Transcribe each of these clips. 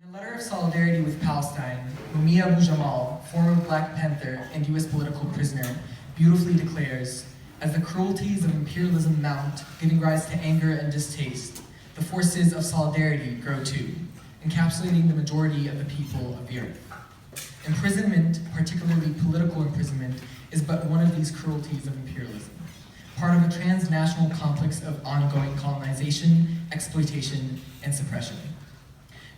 In a letter of solidarity with Palestine, Mumia Abu Jamal, former Black Panther and US political prisoner, beautifully declares, "As the cruelties of imperialism mount, giving rise to anger and distaste, the forces of solidarity grow too, encapsulating the majority of the people of the earth." Imprisonment, particularly political imprisonment, is but one of these cruelties of imperialism, part of a transnational complex of ongoing colonization, exploitation, and suppression.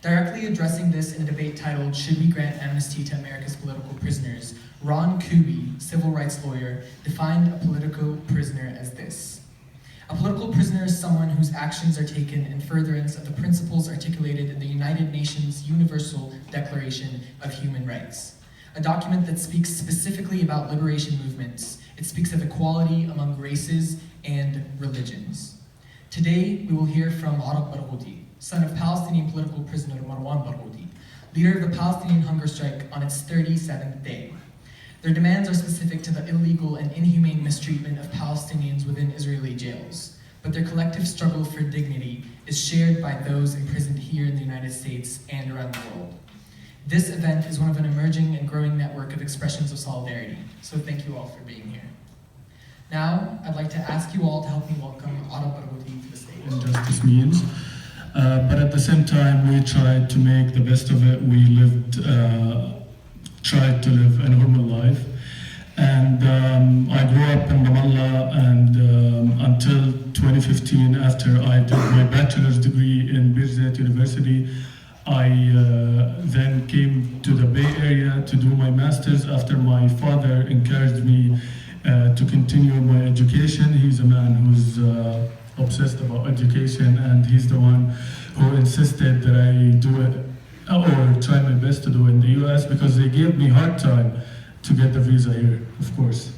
Directly addressing this in a debate titled, "Should we grant amnesty to America's political prisoners?" Ron Kuby, civil rights lawyer, defined a political prisoner as this: "A political prisoner is someone whose actions are taken in furtherance of the principles articulated in the United Nations Universal Declaration of Human Rights, a document that speaks specifically about liberation movements. It speaks of equality among races and religions." Today, we will hear from Aarab Barghouthi, son of Palestinian political prisoner Marwan Barghouthi, leader of the Palestinian hunger strike on its 37th day. Their demands are specific to the illegal and inhumane mistreatment of Palestinians within Israeli jails, but their collective struggle for dignity is shared by those imprisoned here in the United States and around the world. This event is one of an emerging and growing network of expressions of solidarity, so thank you all for being here. Now, I'd like to ask you all to help me welcome Aarab Barghouthi to the stage. Injustice means. But at the same time, we tried to make the best of it. We tried to live a normal life. And I grew up in Ramallah, and until 2015, after I did my bachelor's degree in Birzeit University, I then came to the Bay Area to do my master's after my father encouraged me to continue my education. He's a man who's obsessed about education, and he's the one who insisted that I do it or try my best to do it in the US, because they gave me a hard time to get the visa here, of course.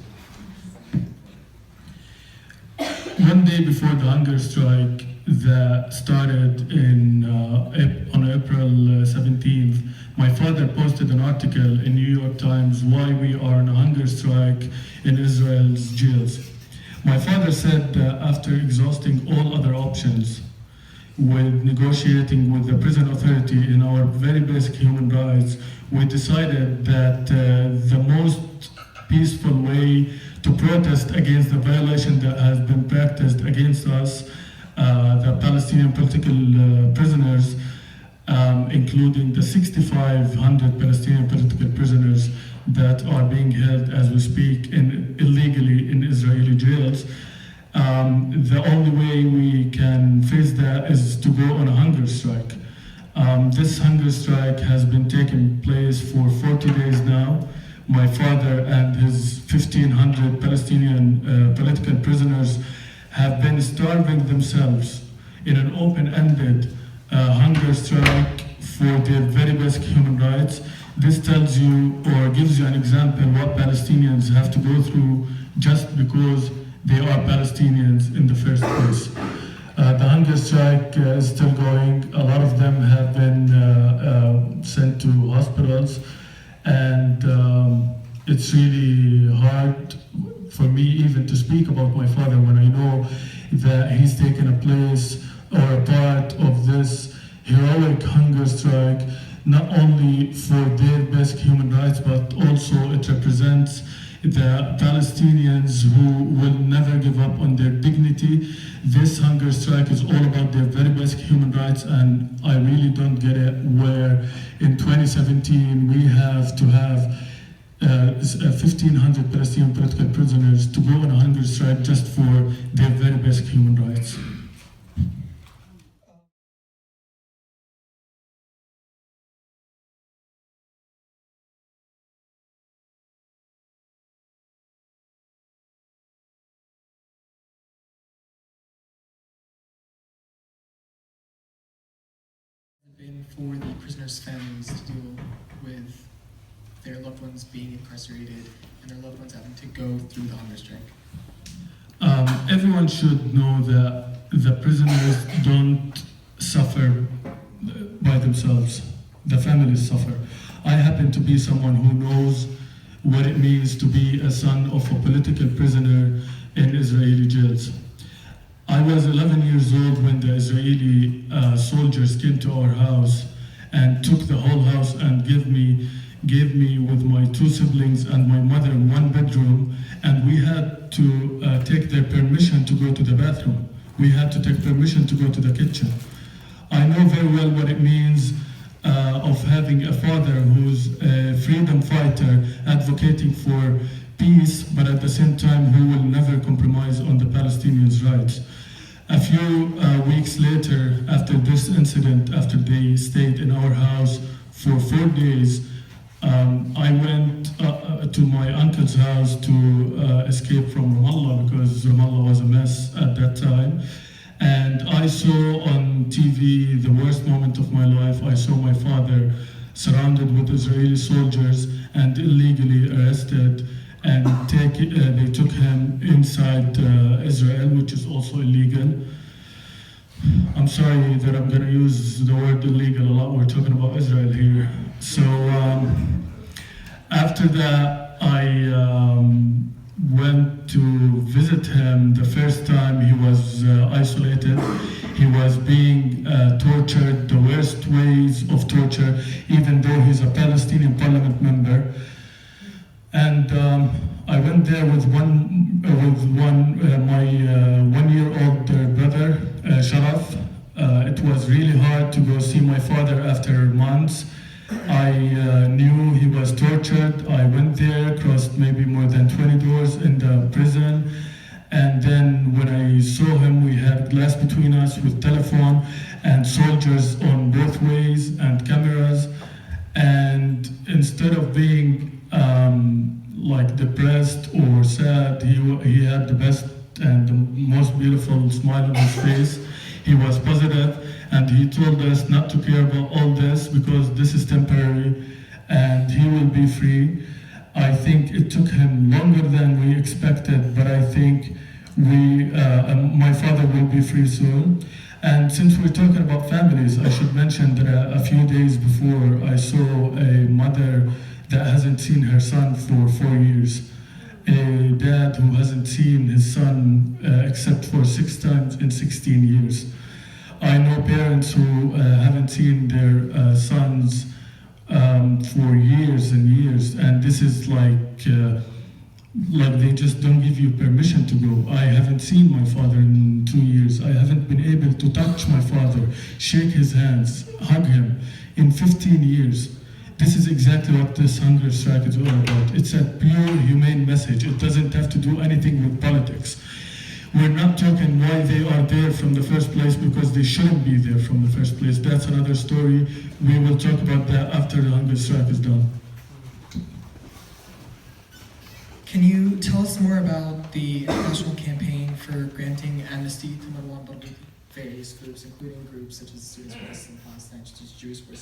One day before the hunger strike that started on April 17th, my father posted an article in New York Times why we are on a hunger strike in Israel's jails. My father said that after exhausting all other options with negotiating with the prison authority in our very basic human rights, we decided that the most peaceful way to protest against the violation that has been practiced against us, the Palestinian political prisoners, including the 6,500 Palestinian political prisoners that are being held as we speak illegally in Israeli jails. The only way we can face that is to go on a hunger strike. This hunger strike has been taking place for 40 days now. My father and his 1,500 Palestinian political prisoners have been starving themselves in an open-ended hunger strike for their very basic human rights. This tells you or gives you an example what Palestinians have to go through just because they are Palestinians in the first place. The hunger strike is still going. A lot of them have been sent to hospitals, and it's really hard for me even to speak about my father when I know that he's taken a place or a part of this heroic hunger strike, not only for their basic human rights, but also it represents the Palestinians who will never give up on their dignity. This hunger strike is all about their very basic human rights, and I really don't get it where in 2017 we have to have 1,500 Palestinian political prisoners to go on a hunger strike just for their very basic human rights. Been for the prisoners' families to deal with their loved ones being incarcerated and their loved ones having to go through the hunger strike? Everyone should know that the prisoners don't suffer by themselves. The families suffer. I happen to be someone who knows what it means to be a son of a political prisoner in Israeli jails. I was 11 years old when the Israeli soldiers came to our house and took the whole house and gave me with my two siblings and my mother in one bedroom, and we had to take their permission to go to the bathroom. We had to take permission to go to the kitchen. I know very well what it means of having a father who's a freedom fighter advocating for peace, but at the same time who will never compromise on the Palestinians' rights. A few weeks later, after this incident, after they stayed in our house for 4 days, I went to my uncle's house to escape from Ramallah, because Ramallah was a mess at that time. And I saw on TV the worst moment of my life. I saw my father surrounded with Israeli soldiers and illegally arrested, and they took him inside Israel, which is also illegal. I'm sorry that I'm going to use the word illegal a lot. We're talking about Israel here. So after that, I went to visit him. The first time he was isolated. He was being tortured, the worst ways of torture, even though he's a Palestinian parliament member. And I went there with my 1-year-old brother, Sharaf. It was really hard to go see my father after months. I knew he was tortured. I went there, crossed maybe more than 20 doors in the prison. And then when I saw him, we had glass between us with telephone and soldiers on both ways and cameras. And instead of being like depressed or sad, he had the best and the most beautiful smile on his face. He was positive, and he told us not to care about all this because this is temporary and he will be free. I think it took him longer than we expected, but I think my father will be free soon. And since we're talking about families, I should mention that a few days before I saw a mother that hasn't seen her son for 4 years. A dad who hasn't seen his son except for 6 times in 16 years. I know parents who haven't seen their sons for years and years, and this is like they just don't give you permission to go. I haven't seen my father in 2 years. I haven't been able to touch my father, shake his hands, hug him in 15 years. This is exactly what this hunger strike is all about. It's a pure humane message. It doesn't have to do anything with politics. We're not talking why they are there from the first place, because they shouldn't be there from the first place. That's another story. We will talk about that after the hunger strike is done. Can you tell us more about the national campaign for granting amnesty to Aarab Barghouthi? Various groups, including groups such as Students for Peace in Palestine, such as Jews for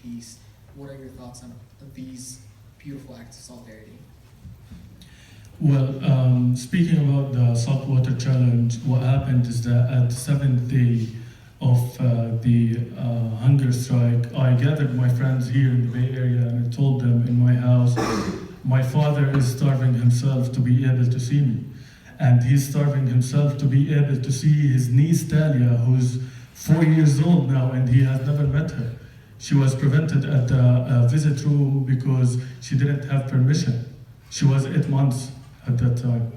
Peace. What are your thoughts on these beautiful acts of solidarity? Well, speaking about the saltwater challenge, what happened is that at the 7th day of the hunger strike, I gathered my friends here in the Bay Area and I told them in my house, my father is starving himself to be able to see me. And he's starving himself to be able to see his niece Talia, who's 4 years old now, and he has never met her. She was prevented at the visit room because she didn't have permission. She was 8 months at that time.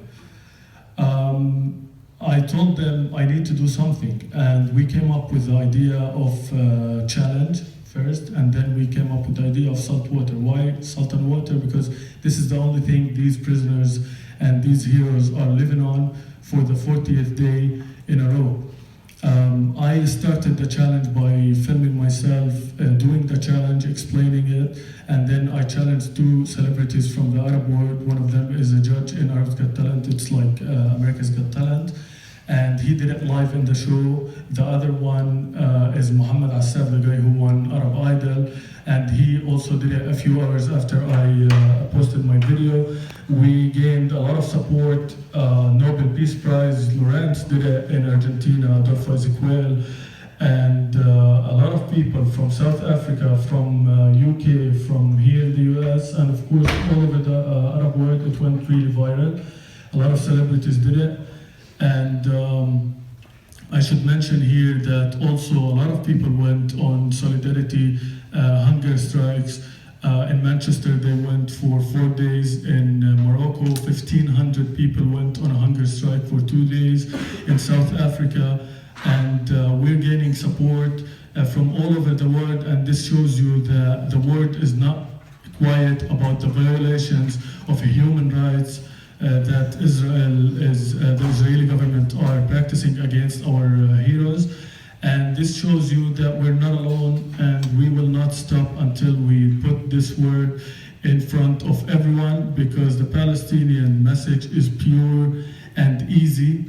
I told them I need to do something, and we came up with the idea of challenge first, and then we came up with the idea of salt water. Why salt and water? Because this is the only thing these prisoners and these heroes are living on for the 40th day in a row. I started the challenge by filming myself doing the challenge, explaining it, and then I challenged 2 celebrities from the Arab world. One of them is a judge in Arab's Got Talent. It's like America's Got Talent, and he did it live in the show. The other one is Muhammad Assaf, the guy who won Arab Idol, and he also did it a few hours after I posted my video. We gained a lot of support. Nobel Peace Prize, Lawrence did it in Argentina, Adolfo Ezequiel, and a lot of people from South Africa, from UK, from here in the US, and of course all over the Arab world. It went really viral. A lot of celebrities did it. And I should mention here that also a lot of people went on solidarity hunger strikes. In Manchester, they went for 4 days. In Morocco, 1,500 people went on a hunger strike for 2 days. In South Africa, and we're gaining support from all over the world, and this shows you that the world is not quiet about the violations of human rights that the Israeli government are practicing against our heroes. And this shows you that we're not alone, and we will not stop until we put this word in front of everyone, because the Palestinian message is pure and easy.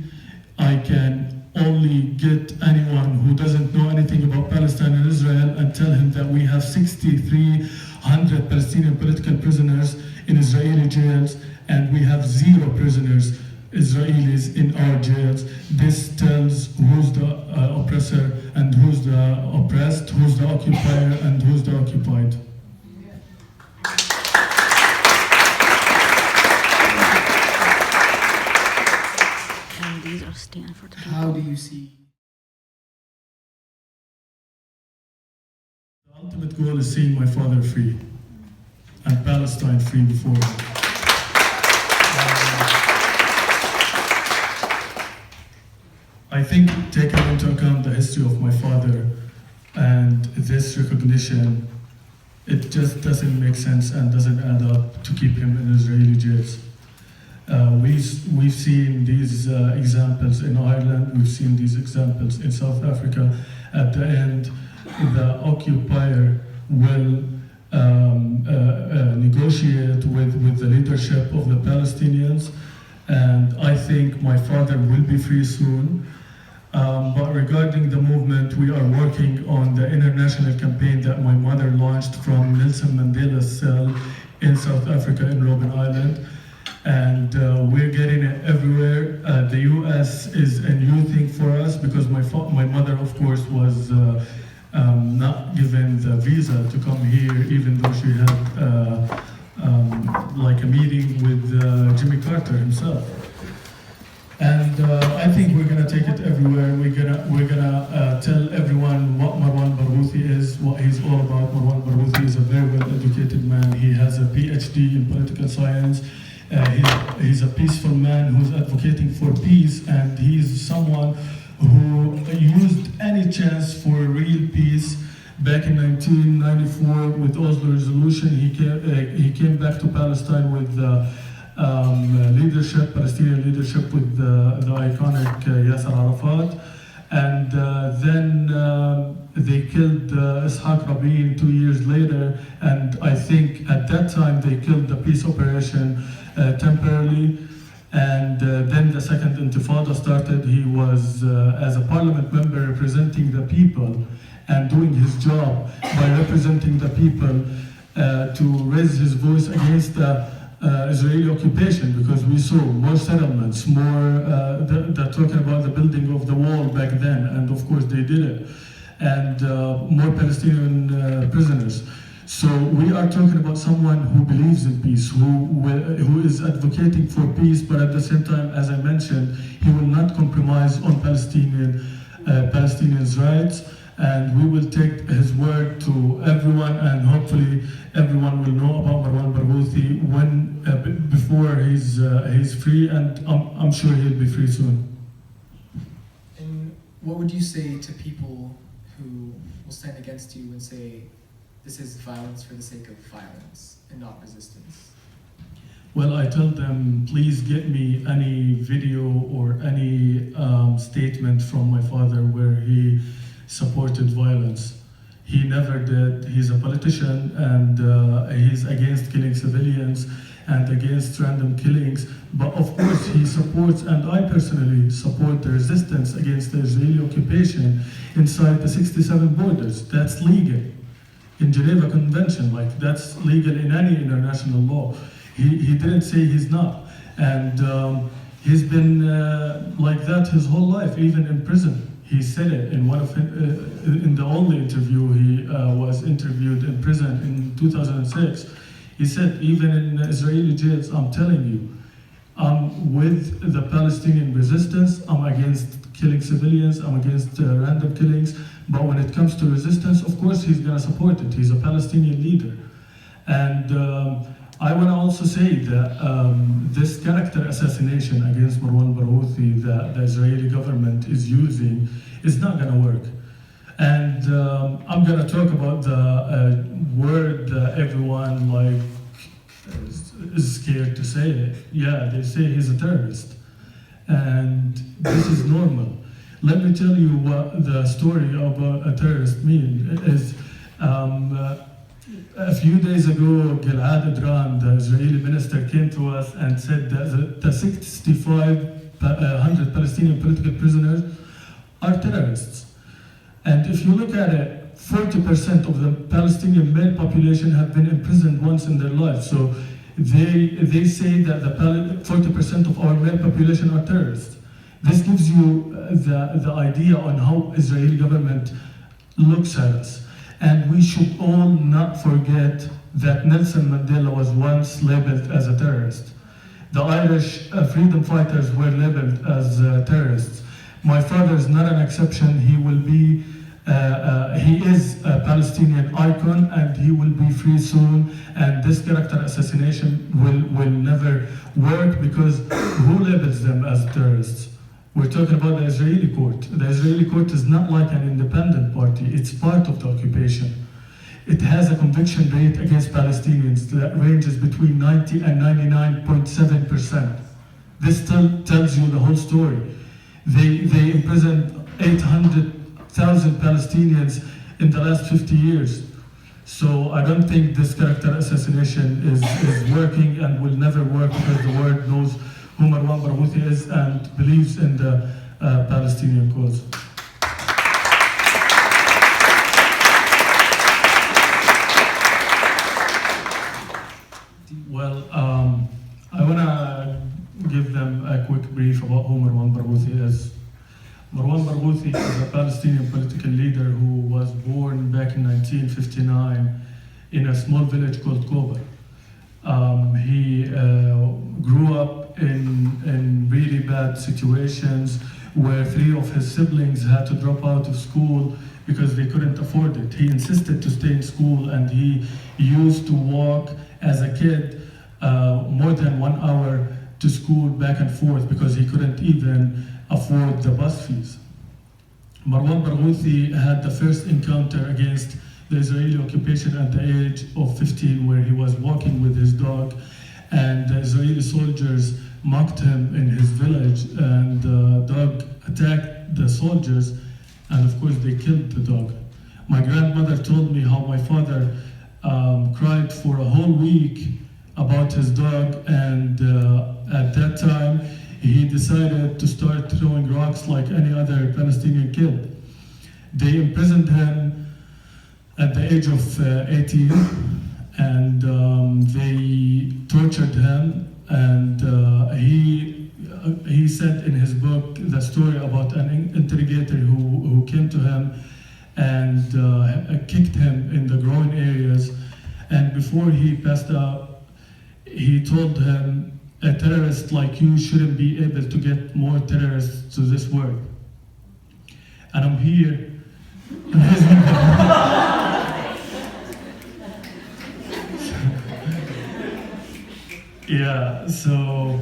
I can only get anyone who doesn't know anything about Palestine and Israel and tell him that we have 6,300 Palestinian political prisoners in Israeli jails, and we have 0 prisoners Israelis in our jails. This tells who's the oppressor and who's the oppressed, who's the occupier and who's the occupied. And these are Stanford people. How do you see? The ultimate goal is seeing my father free and Palestine free before him. I think, taking into account the history of my father and this recognition, it just doesn't make sense and doesn't add up to keep him in Israeli jails. We've seen these examples in Ireland, we've seen these examples in South Africa. At the end, the occupier will negotiate with the leadership of the Palestinians, and I think my father will be free soon. But regarding the movement, we are working on the international campaign that my mother launched from Nelson Mandela's cell in South Africa, in Robben Island. And we're getting it everywhere. The US is a new thing for us, because my mother, of course, was not given the visa to come here, even though she had like a meeting with Jimmy Carter himself. And I think we're gonna take it everywhere. We're gonna tell everyone what Marwan Barghouthi is, what he's all about. Marwan Barghouthi is a very well-educated man. He has a PhD in political science. He's a peaceful man who's advocating for peace, and he's someone who used any chance for real peace. Back in 1994, with Oslo Resolution, he came back to Palestine with Palestinian leadership with the iconic Yasser Arafat, and then they killed Ishaq Rabin 2 years later, and I think at that time they killed the peace operation temporarily, and then the second Intifada started. He was, as a parliament member, representing the people and doing his job by representing the people to raise his voice against the Israeli occupation, because we saw more settlements, more they're talking about the building of the wall back then, and of course they did it, and more Palestinian prisoners. So we are talking about someone who believes in peace, who is advocating for peace, but at the same time, as I mentioned, he will not compromise on Palestinians' rights. And we will take his word to everyone, and hopefully everyone will know about Marwan Barghouthi before he's free, and I'm sure he'll be free soon. And what would you say to people who will stand against you and say this is violence for the sake of violence and not resistance? Well, I tell them, please get me any video or any statement from my father where he supported violence. He never did. He's a politician, and he's against killing civilians and against random killings. But of course he supports, and I personally support, the resistance against the Israeli occupation inside the 67 borders. That's legal in Geneva Convention, like that's legal in any international law. He didn't say he's not. And he's been like that his whole life, even in prison. He said it in in the only interview he was interviewed in prison in 2006. He said, even in Israeli jails, I'm telling you, I'm with the Palestinian resistance, I'm against killing civilians, I'm against random killings, but when it comes to resistance, of course he's going to support it. He's a Palestinian leader. And I want to also say that this character assassination against Marwan Barghouthi that the Israeli government is using is not going to work. And I'm going to talk about the word that everyone is scared to say it. Yeah, they say he's a terrorist. And this is normal. Let me tell you what the story about a terrorist means. Is a few days ago, Gilad Adran, the Israeli minister, came to us and said that the 6,500 Palestinian political prisoners are terrorists. And if you look at it, 40% of the Palestinian male population have been imprisoned once in their life. So they say that the 40% of our male population are terrorists. This gives you the idea on how Israeli government looks at us. And we should all not forget that Nelson Mandela was once labeled as a terrorist. The Irish freedom fighters were labeled as terrorists. My father is not an exception. He is a Palestinian icon, and he will be free soon. And this character assassination will never work, because who labels them as terrorists? We're talking about the Israeli court. The Israeli court is not like an independent party. It's part of the occupation. It has a conviction rate against Palestinians that ranges between 90 and 99.7%. This tells you the whole story. They imprisoned 800,000 Palestinians in the last 50 years. So I don't think this character assassination is working and will never work, because the world knows who Marwan Barghouthi is and believes in the Palestinian cause. Well, I want to give them a quick brief about who Marwan Barghouthi is. Marwan Barghouthi is a Palestinian political leader who was born back in 1959 in a small village called Kobar. He grew up in really bad situations where 3 of his siblings had to drop out of school because they couldn't afford it. He insisted to stay in school, and he used to walk as a kid more than 1 hour to school back and forth because he couldn't even afford the bus fees. Marwan Barghouthi had the first encounter against the Israeli occupation at the age of 15, where he was walking with his dog, and the Israeli soldiers mocked him in his village, and the dog attacked the soldiers, and of course they killed the dog. My grandmother told me how my father cried for a whole week about his dog, and at that time he decided to start throwing rocks like any other Palestinian kid. They imprisoned him at the age of 18, and they tortured him, and he said in his book the story about an interrogator who came to him and kicked him in the groin areas, and before he passed out, he told him, "A terrorist like you shouldn't be able to get more terrorists to this world." And I'm here. Yeah, so,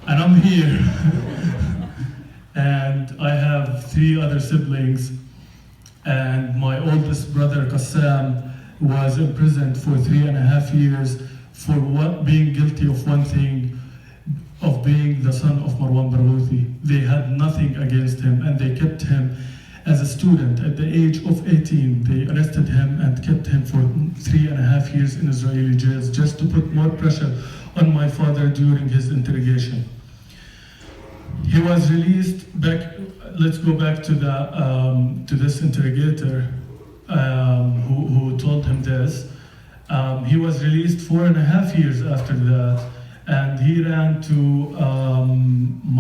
and I'm here, and I have 3 other siblings, and my oldest brother, Qassam, was imprisoned for 3.5 years for being guilty of one thing, of being the son of Marwan Barghouthi. They had nothing against him, and they kept him as a student. At the age of 18, they arrested him and kept him for 3.5 years in Israeli jails, just to put more pressure on my father during his interrogation. He was released back. Let's go back to this interrogator who told him this. He was released 4.5 years after that, and he ran to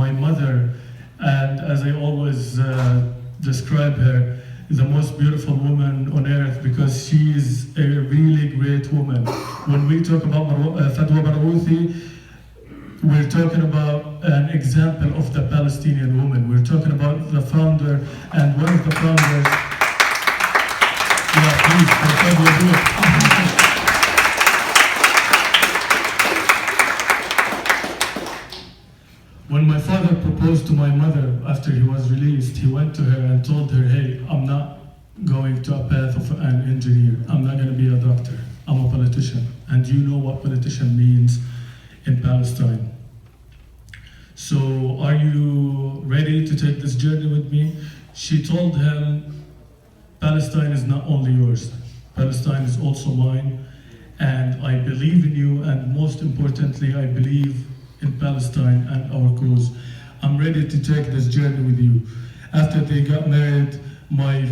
my mother, and as I always describe her, the most beautiful woman on earth, because she is a really great woman. When we talk about Fatwa Barghouthi, We're talking about an example of the Palestinian woman. We're talking about the founder and one of the founders. Yeah, please, do it. When my father proposed to my mother after he was released, he went to her and told her, hey, I'm not going to a path of an engineer. I'm not going to be a doctor. I'm a politician. And you know what politician means in Palestine. So are you ready to take this journey with me? She told him, Palestine is not only yours. Palestine is also mine. And I believe in you. And most importantly, I believe in Palestine and our cause. I'm ready to take this journey with you. After they got married, my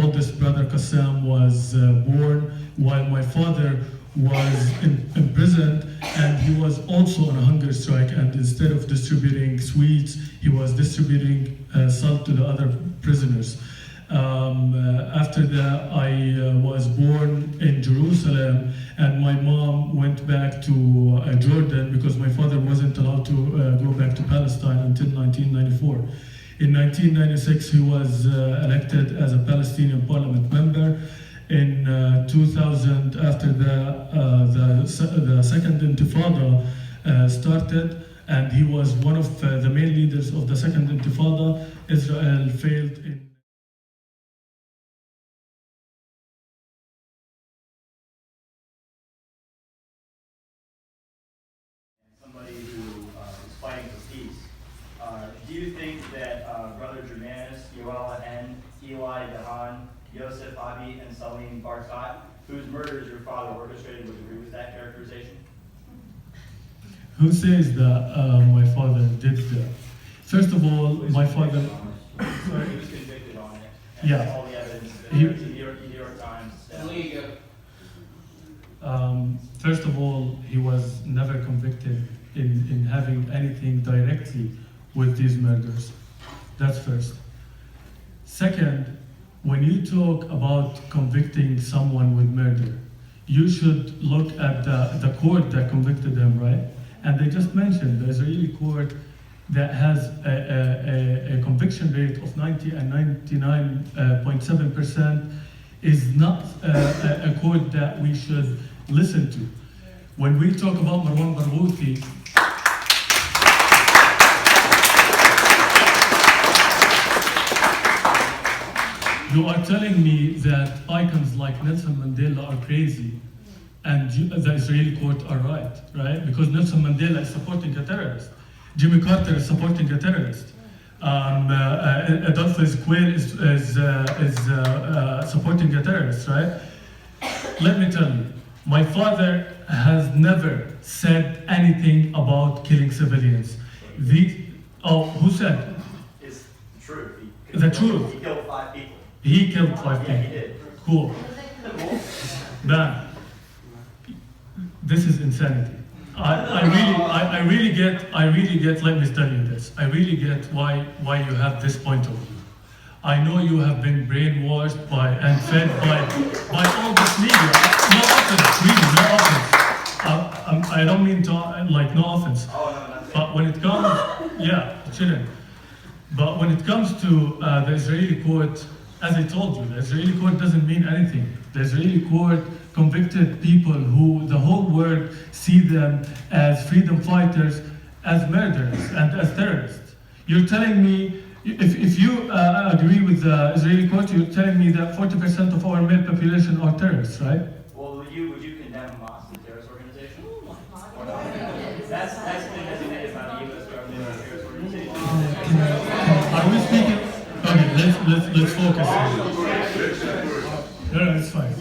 oldest brother Qassam was born while my father was imprisoned, and he was also on a hunger strike, and instead of distributing sweets, he was distributing salt to the other prisoners. After that, I was born in Jerusalem, and my mom went back to Jordan because my father wasn't allowed to go back to Palestine until 1994. In 1996, he was elected as a Palestinian parliament member. In 2000, after the second Intifada started, and he was one of the main leaders of the second Intifada, Israel failed in somebody who is fighting for peace. Do you think that Brother Germanus, Yoel N., Eli Dahan, Yosef Abi, and Salim Barkat, whose murders your father orchestrated, would agree with that characterization? Who says that my father did that? First of all, my father. He was convicted on it. And Yeah. all the evidence. He- The New York Times. First of all, he was never convicted in having anything directly with these murders. That's first. Second, when you talk about convicting someone with murder, you should look at the court that convicted them, right? And they just mentioned the Israeli court that has a conviction rate of 90 and 99.7% is not a court that we should listen to. When we talk about Aarab Barghouthi, you are telling me that icons like Nelson Mandela are crazy and the Israeli court are right? Because Nelson Mandela is supporting a terrorist. Jimmy Carter is supporting a terrorist. Adolphus Quayle is supporting a terrorist, right? Let me tell you, my father has never said anything about killing civilians. Who said? It's the truth. The truth. He killed 5 people. He killed 5 Yeah, he people. did. Cool. Man, this is insanity. I really get, let me tell you this. I really get why you have this point of view. I know you have been brainwashed and fed by all this media. No offense, really, no offense. I don't mean to, no offense. Oh, no, that's it. But when it comes, yeah, it shouldn't. But when it comes to the Israeli court, as I told you, the Israeli court doesn't mean anything. The Israeli court convicted people who the whole world see them as freedom fighters, as murderers, and as terrorists. You're telling me, if you agree with the Israeli court, you're telling me that 40% of our male population are terrorists, right? Well, would you condemn Hamas as a terrorist organization? Or no? That's been designated by the U.S. government as a terrorist organization. Are we speaking? Okay, let's focus. No, it's fine.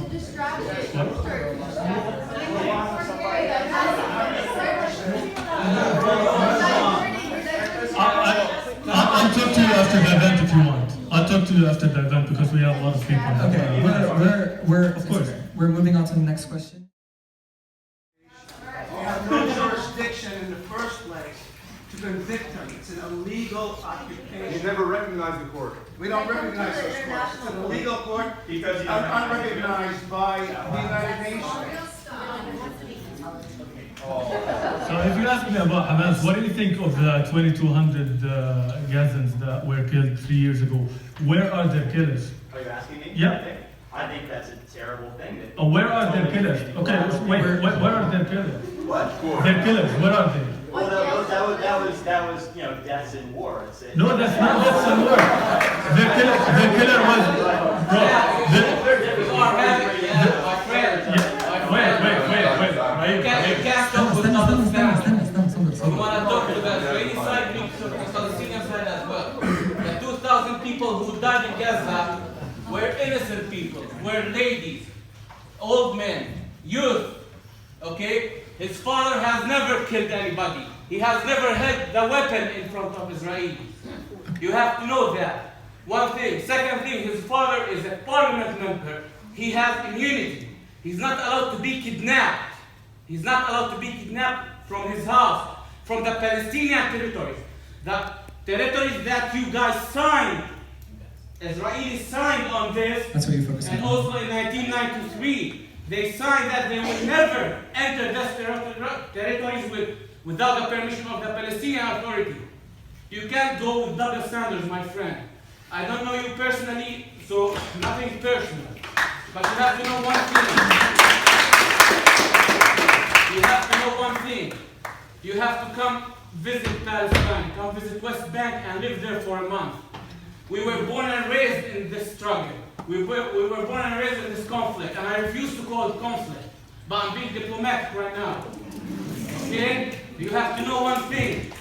I'll talk to you after the event if you want. I'll talk to you after the event because we have a lot of people. Okay, we're moving on to the next question. We have no jurisdiction in the first place to convict them. It's an illegal You occupation. never recognized the court. We don't recognize those courts. It's an illegal court, Because you don't recognize it. unrecognized by the United Nations. So if you ask me about Hamas, what do you think of the 2,200 Gazans that were killed 3 years ago? Where are their killers? Are you asking me? Yeah. I think that's a terrible thing. Where are their killers? Okay, wait, where are their killers? What? Their killers, where are they? Well, that was deaths in war. No, that's not deaths in war. Their killer was, bro. You can't talk with double standards. We want to talk to the Israeli side, we need to talk to the Palestinian side as well. The 2,000 people who died in Gaza were innocent people, were ladies, old men, youth, okay? His father has never killed anybody. He has never held the weapon in front of Israelis. You have to know that. One thing. Second thing, his father is a parliament member. He has immunity. He's not allowed to be kidnapped. He's not allowed to be kidnapped from his house, from the Palestinian territories. The territories that you guys signed, Israelis signed on this. That's what you're focusing and on. also in 1993, they signed that they will never enter these territories without the permission of the Palestinian Authority. You can't go with double standards, my friend. I don't know you personally, so nothing personal. But you have to know one thing. You have to know one thing. You have to come visit Palestine, come visit West Bank and live there for a month. We were born and raised in this struggle. We were born and raised in this conflict, and I refuse to call it conflict. But I'm being diplomatic right now. Okay? You have to know one thing.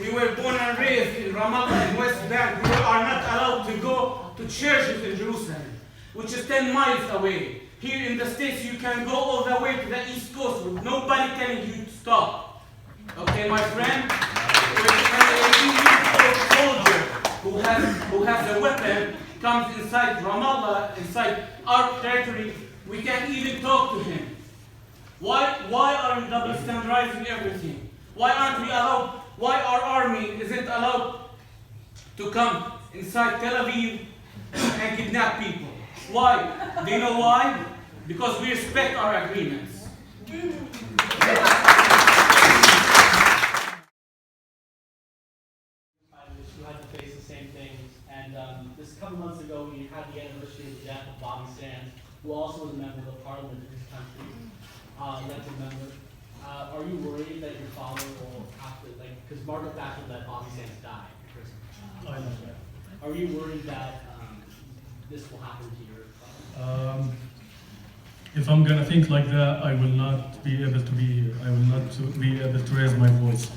We were born and raised in Ramallah and West Bank. We are not allowed to go to churches in Jerusalem, which is 10 miles away. Here in the States, you can go all the way to the East Coast with nobody telling you to stop. Okay, my friend? When an 18-year-old soldier who has a weapon comes inside Ramallah, inside our territory, we can't even talk to him. Why are we double standardizing everything? Why aren't we allowed? Why our army isn't allowed to come inside Tel Aviv and kidnap people? Why? Do you know why? Because we respect our agreements. You had to face the same things, and this couple months ago we had the anniversary of the death of Bobby Sands, who also was a member of the parliament in his country, elected member. Are you worried that your father will have to, because Margaret Thatcher let Bobby Sands die in prison? I know that. Are you worried that this will happen to your father? If I'm gonna think like that, I will not be able to be here. I will not be able to raise my voice.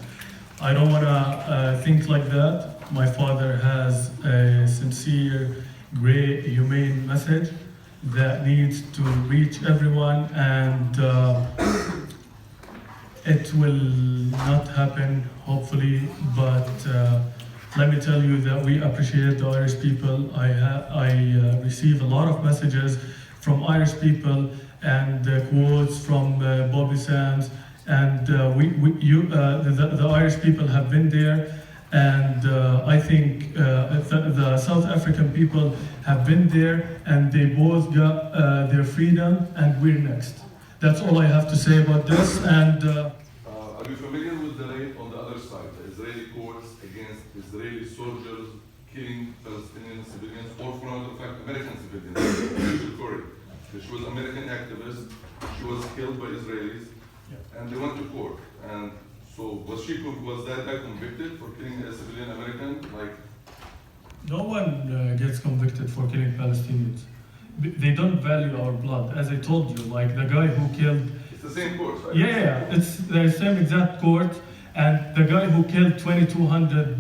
I don't wanna think like that. My father has a sincere, great, humane message that needs to reach everyone, and it will not happen, hopefully, but let me tell you that we appreciate the Irish people. I receive a lot of messages from Irish people and quotes from Bobby Sands, and the Irish people have been there, and I think the South African people have been there, and they both got their freedom, and we're next. That's all I have to say about this. And are you familiar with the rape on the other side, the Israeli courts against Israeli soldiers killing Palestinian civilians, or for another fact, American civilians? Rachel Corrie, she was an American activist. She was killed by Israelis, and they went to court. And so was that guy convicted for killing a civilian American? no one gets convicted for killing Palestinians. They don't value our blood. As I told you, like the guy who killed... It's the same court, right? Yeah, it's the same exact court. And the guy who killed 2,200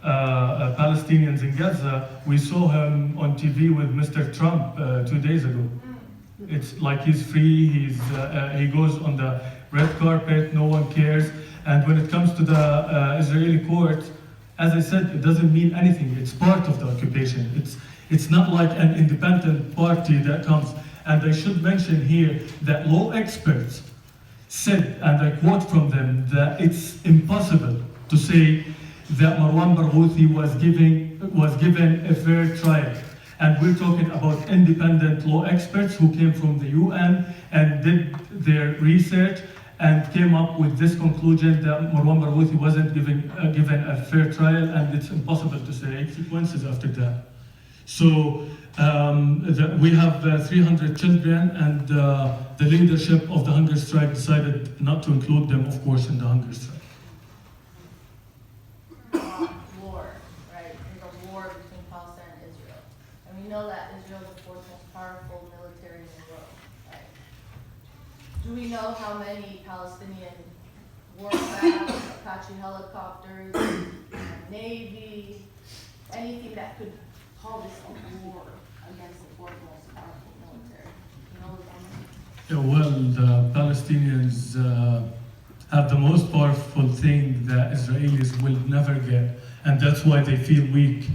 Palestinians in Gaza, we saw him on TV with Mr. Trump 2 days ago. It's like he's free, he goes on the red carpet, no one cares. And when it comes to the Israeli court, as I said, it doesn't mean anything. It's part of the occupation. It's not like an independent party that comes. And I should mention here that law experts said, and I quote from them, that it's impossible to say that Marwan Barghouthi was given a fair trial. And we're talking about independent law experts who came from the UN and did their research and came up with this conclusion that Marwan Barghouthi wasn't given a fair trial, and it's impossible to say consequences after that. So we have 300 children, and the leadership of the hunger strike decided not to include them, of course, in the hunger strike. War, right? There's a war between Palestine and Israel. And we know that Israel is the fourth most powerful military in the world, right? Do we know how many Palestinian warcraft, Apache helicopters, Navy, anything that could call this a war against the fourth most powerful military? You know what Yeah, well, the Palestinians have the most powerful thing that Israelis will never get, and that's why they feel weak.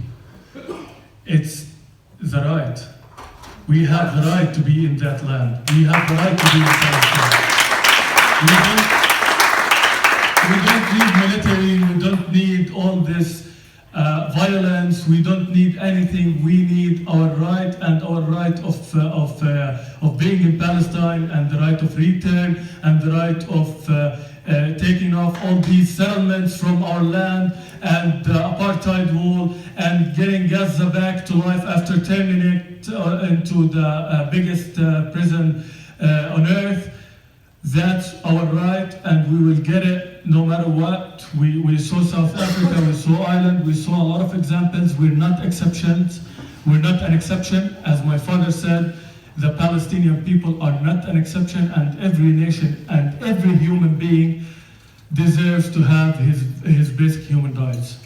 It's the right. We have the right to be in that land. We have the right to be in Palestine. We don't need military, we don't need all this violence, we don't need anything. We need our right, and our right of being in Palestine, and the right of return, and the right of taking off all these settlements from our land, and the apartheid wall, and getting Gaza back to life after turning it into the biggest prison on earth. That's our right, and we will get it no matter what. We saw South Africa, we saw Ireland, we saw a lot of examples. We're not exceptions. We're not an exception. As my father said, the Palestinian people are not an exception, and every nation and every human being deserves to have his basic human rights.